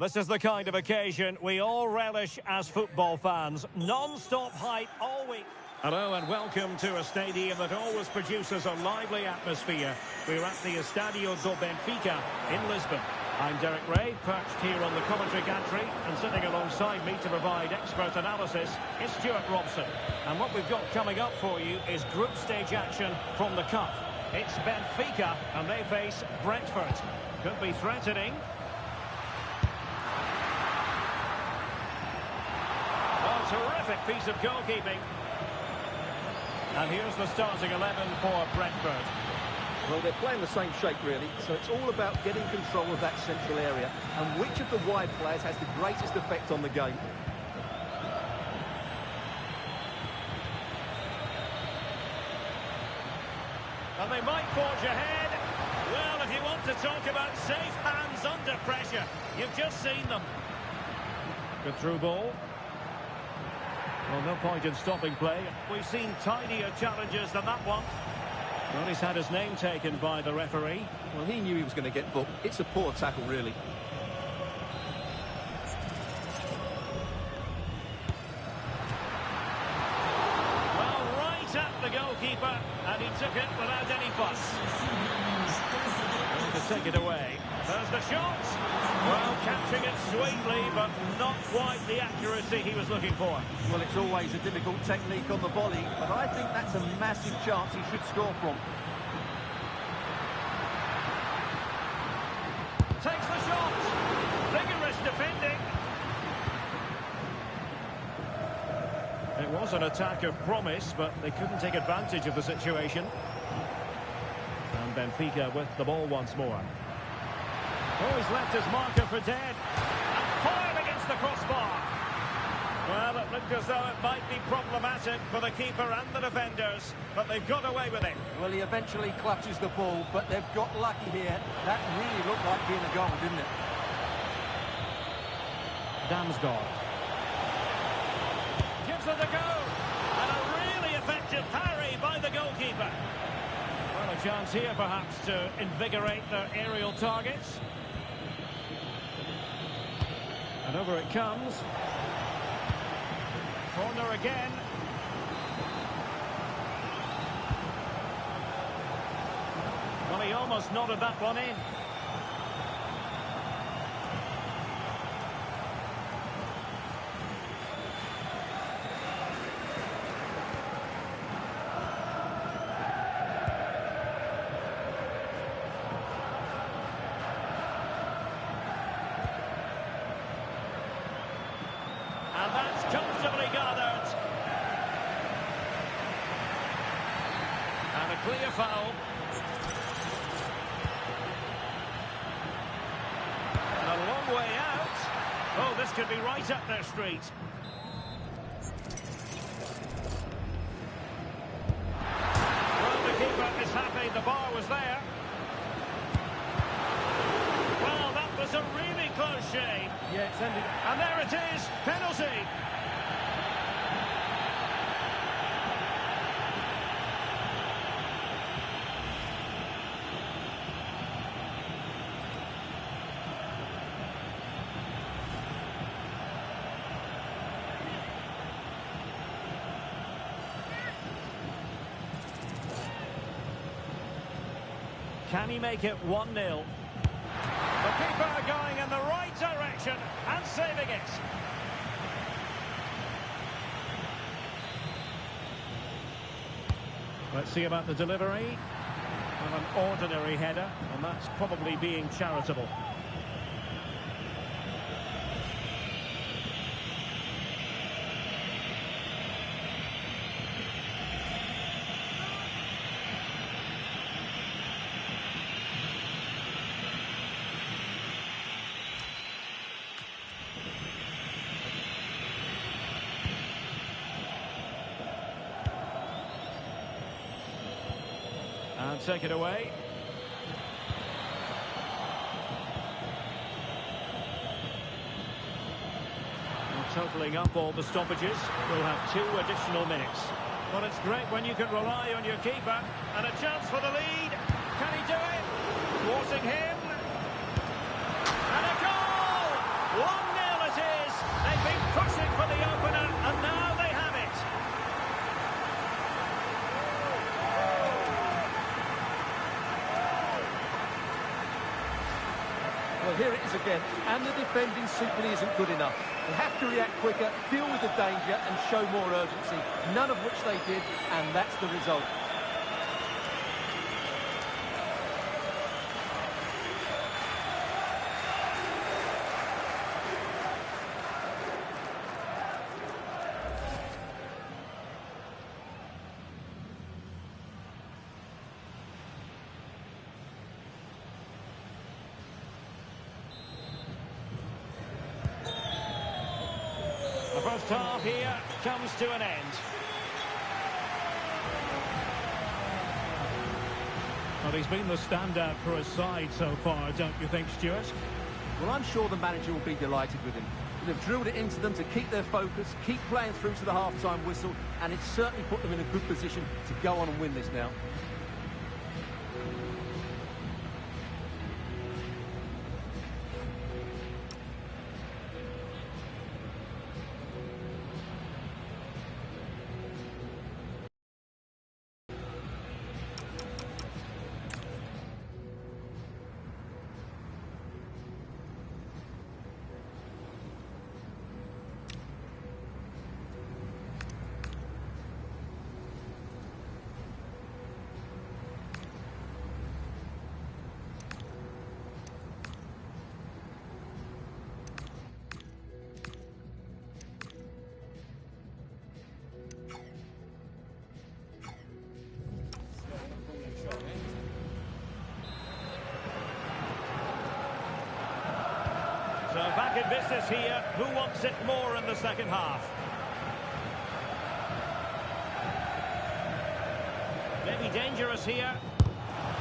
This is the kind of occasion we all relish as football fans. Non-stop hype all week. Hello and welcome to a stadium that always produces a lively atmosphere. We're at the Estadio do Benfica in Lisbon. I'm Derek Ray, perched here on the commentary gantry, and sitting alongside me to provide expert analysis is Stuart Robson. And what we've got coming up for you is group stage action from the Cup. It's Benfica and they face Brentford. Could be threatening. Terrific piece of goalkeeping. And here's the starting 11 for Brentford. Well, they're playing the same shape, really, so it's all about getting control of that central area and which of the wide players has the greatest effect on the game. And they might forge ahead. Well, if you want to talk about safe hands under pressure, you've just seen them. Good through ball. Well, no point in stopping play. We've seen tidier challenges than that one. Well, he's had his name taken by the referee. Well, he knew he was going to get booked. It's a poor tackle, really. Well, right at the goalkeeper, and he took it without any fuss. To take it away. There's the shot. Well, catching it sweetly, but not quite the accuracy he was looking for. Well, it's always a difficult technique on the volley, but I think that's a massive chance he should score from. Takes the shot. Vigorous defending. It was an attack of promise, but they couldn't take advantage of the situation. And Benfica with the ball once more. Oh, he's left his marker for dead. And fired against the crossbar. Well, it looked as though it might be problematic for the keeper and the defenders, but they've got away with it. Well, he eventually clutches the ball, but they've got lucky here. That really looked like being a goal, didn't it? Damsgaard. Gives it a go. And a really effective parry by the goalkeeper. Well, a chance here, perhaps, to invigorate their aerial targets. And over it comes. Corner again. Well, he almost nodded that one in. And that's comfortably gathered. And a clear foul. And a long way out. Oh, this could be right up their street. Well, the keeper is happy the bar was there. Well, that was a really close shave. Yeah, it's ended. And there it is, penalty. Can he make it 1-0? The keeper going in the right direction and saving it. Let's see about the delivery. Well, an ordinary header, and that's probably being charitable. And take it away. And totaling up all the stoppages, we'll have 2 additional minutes. Well, it's great when you can rely on your keeper. And a chance for the lead. Can he do it? Thwarting him. And a goal! again, and the defending simply isn't good enough. They have to react quicker, deal with the danger, and show more urgency, none of which they did, and that's the result. The first half here comes to an end. Well, he's been the standout for his side so far, don't you think, Stuart? Well, I'm sure the manager will be delighted with him. They've drilled it into them to keep their focus, keep playing through to the half-time whistle, and it's certainly put them in a good position to go on and win this now. So back in business here. Who wants it more in the second half? Maybe dangerous here.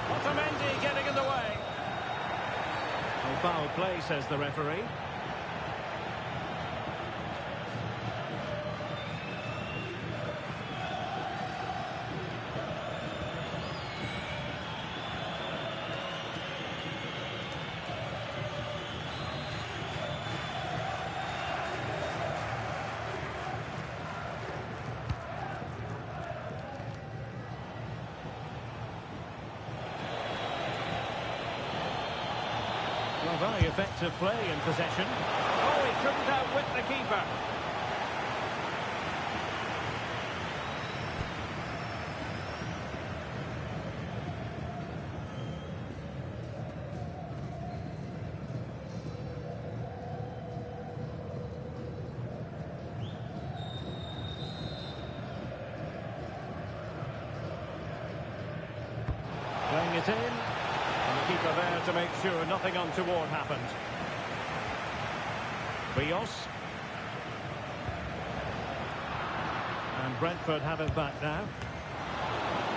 Otamendi getting in the way. No foul play, says the referee. Well, very effective play in possession. Oh, he couldn't outwit the keeper. Playing it in. Keeper there to make sure nothing untoward happened. Rios. And Brentford have it back now.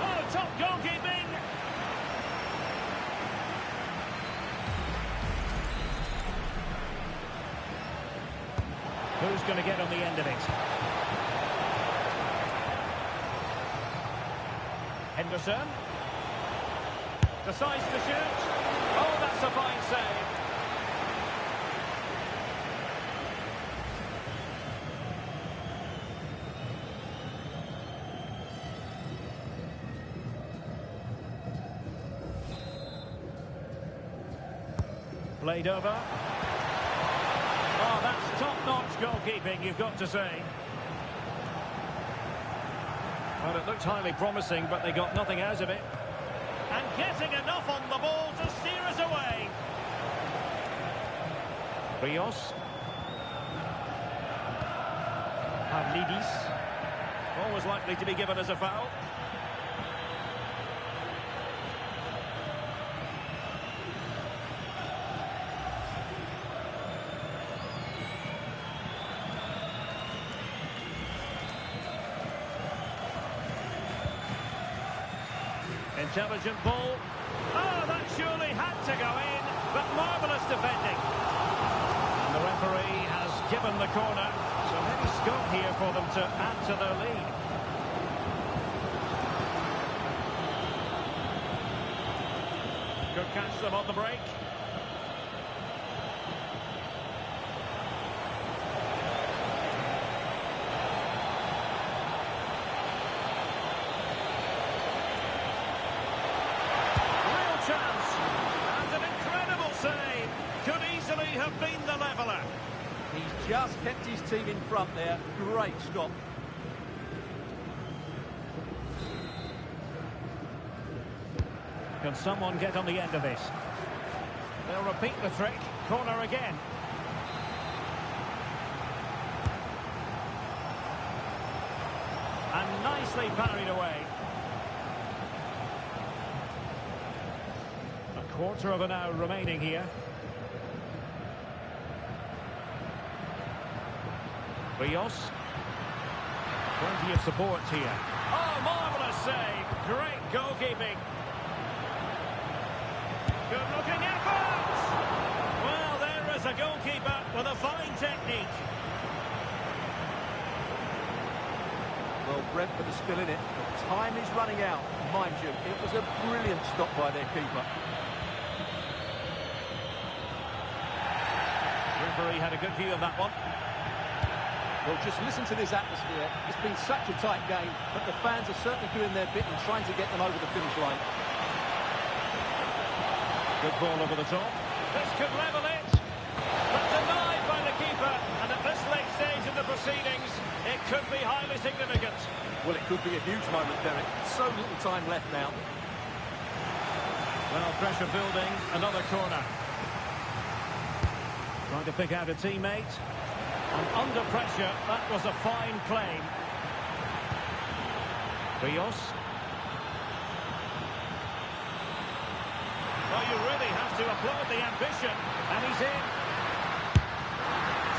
Oh, top goalkeeping! Who's going to get on the end of it? Henderson. Decides to shoot. Oh, that's a fine save. Played over. Oh, that's top-notch goalkeeping, you've got to say. Well, it looked highly promising, but they got nothing out of it. And getting enough on the ball to steer us away. Rios. Pavlidis. Always likely to be given as a foul. Intelligent ball. Oh, that surely had to go in, but marvellous defending. And the referee has given the corner, so maybe scope here for them to add to their lead. Could catch them on the break. Just kept his team in front there. Great stop. Can someone get on the end of this? They'll repeat the trick. Corner again. And nicely parried away. A quarter of an hour remaining here. Rios. Plenty of support here. Oh, marvellous save. Great goalkeeping. Good looking effort. Well, there is a goalkeeper with a fine technique. Well, Brentford are still in it. Time is running out. Mind you, it was a brilliant stop by their keeper. Referee had a good view of that one. Well, just listen to this atmosphere. It's been such a tight game, but the fans are certainly doing their bit and trying to get them over the finish line. Good ball over the top. This could level it. But denied by the keeper. And at this late stage in the proceedings, it could be highly significant. Well, it could be a huge moment, Derek. So little time left now. Well, pressure building. Another corner. Trying to pick out a teammate. And under pressure, that was a fine claim. Rios. Well, you really have to applaud the ambition. And he's in.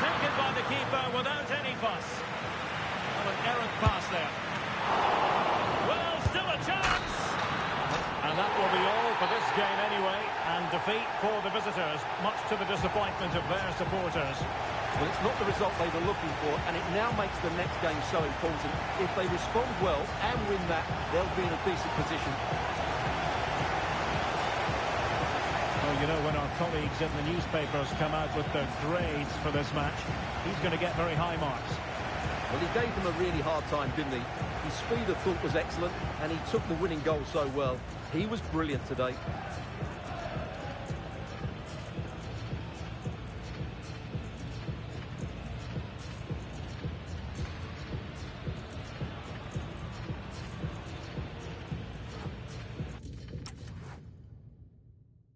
Taken by the keeper without any fuss. Well, an errant pass there. Well, still a chance. And that will be all for this game anyway. And defeat for the visitors, much to the disappointment of their supporters. Well, it's not the result they were looking for, and it now makes the next game so important. If they respond well and win that, they'll be in a decent position. Well, you know, when our colleagues in the newspapers come out with their grades for this match, he's going to get very high marks. Well, he gave them a really hard time, didn't he? His speed of thought was excellent, and he took the winning goal so well. He was brilliant today.